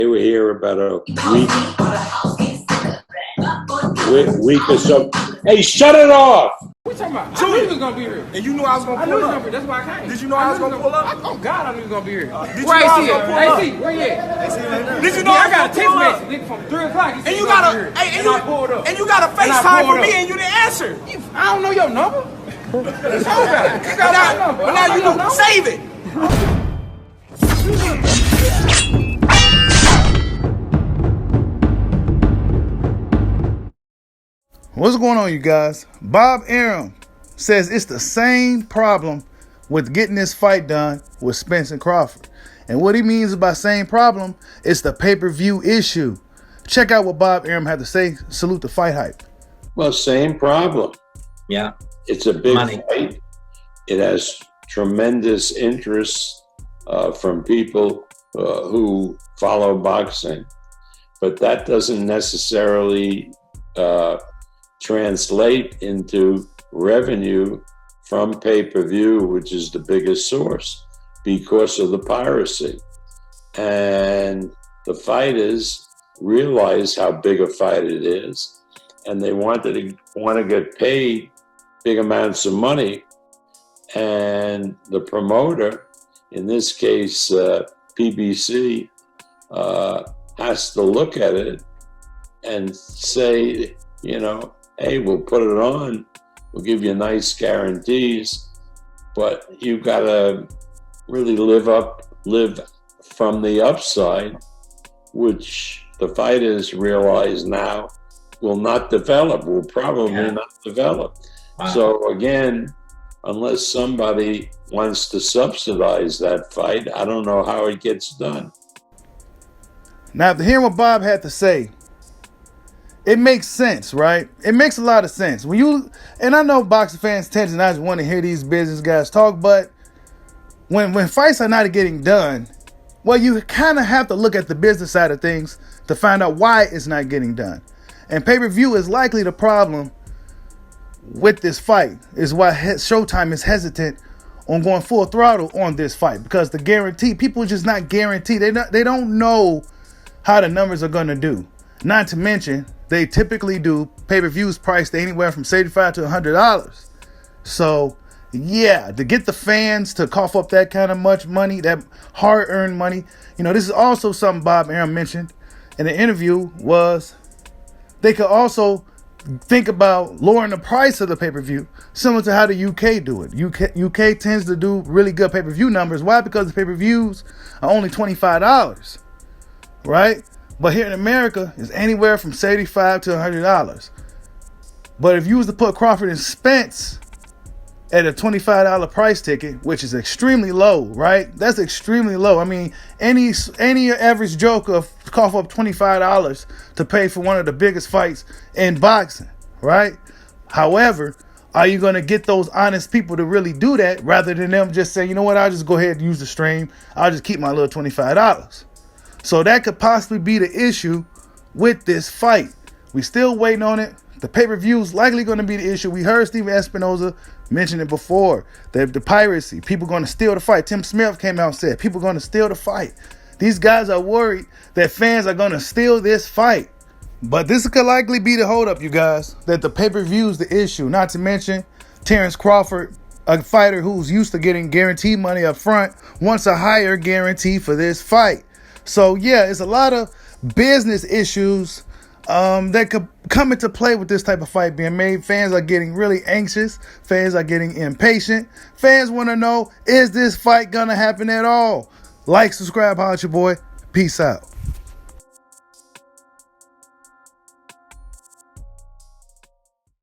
They were here about a week or so. Hey, shut it off! What you talking about? I knew he was gonna be here. And you knew I was gonna pull up. That's why I came. Did you know I was gonna pull up? Oh God, I knew he was gonna be here. Did you know I was gonna pull up? AC, where you at? Did you know I I was got a gonna text pull up? message from 3 o'clock. And you got a, and you got a FaceTime for me and you didn't answer. I don't know your number. You got my number. But now you know, save it. What's going on, you guys? Bob Arum says it's the same problem with getting this fight done with Spence and Crawford. And what he means by same problem is the pay-per-view issue. Check out what Bob Arum had to say. Salute the Fight Hype. Well, same problem. Yeah. It's a big Money. fight. It has tremendous interest from people who follow boxing. But that doesn't necessarily translate into revenue from pay-per-view, which is the biggest source because of the piracy. And the fighters realize how big a fight it is, and they want to get paid big amounts of money. And the promoter, in this case PBC, has to look at it and say, you know, hey, we'll put it on, we'll give you nice guarantees, but you've got to really live from the upside, which the fighters realize now will probably not develop. Wow. So again, unless somebody wants to subsidize that fight, I don't know how it gets done. Now, after hearing what Bob had to say, it makes sense, right? It makes a lot of sense. And I know boxing fans tend to not want to hear these business guys talk, but when fights are not getting done, well, you kind of have to look at the business side of things to find out why it's not getting done. And pay-per-view is likely the problem with this fight, is why Showtime is hesitant on going full throttle on this fight, because the guarantee, people are just not guaranteed. They don't know how the numbers are going to do. Not to mention, they typically do pay-per-views priced anywhere from $75 to $100. So, yeah, to get the fans to cough up that kind of much money, that hard-earned money, you know, this is also something Bob Arum mentioned in the interview, was they could also think about lowering the price of the pay-per-view, similar to how the UK do it. UK tends to do really good pay-per-view numbers. Why? Because the pay-per-views are only $25, right? But here in America, it's anywhere from $75 to $100. But if you was to put Crawford and Spence at a $25 price ticket, which is extremely low, right? That's extremely low. I mean, any average Joe could cough up $25 to pay for one of the biggest fights in boxing, right? However, are you going to get those honest people to really do that, rather than them just say, you know what, I'll just go ahead and use the stream. I'll just keep my little $25. So that could possibly be the issue with this fight. We still waiting on it. The pay-per-view is likely going to be the issue. We heard Steven Espinoza mention it before. The piracy. People going to steal the fight. Tim Smith came out and said people are going to steal the fight. These guys are worried that fans are going to steal this fight. But this could likely be the holdup, you guys, that the pay-per-view is the issue. Not to mention Terrence Crawford, a fighter who's used to getting guaranteed money up front, wants a higher guarantee for this fight. So, yeah, it's a lot of business issues that could come into play with this type of fight being made. Fans are getting really anxious. Fans are getting impatient. Fans want to know, is this fight going to happen at all? Like, subscribe, holla at your boy. Peace out.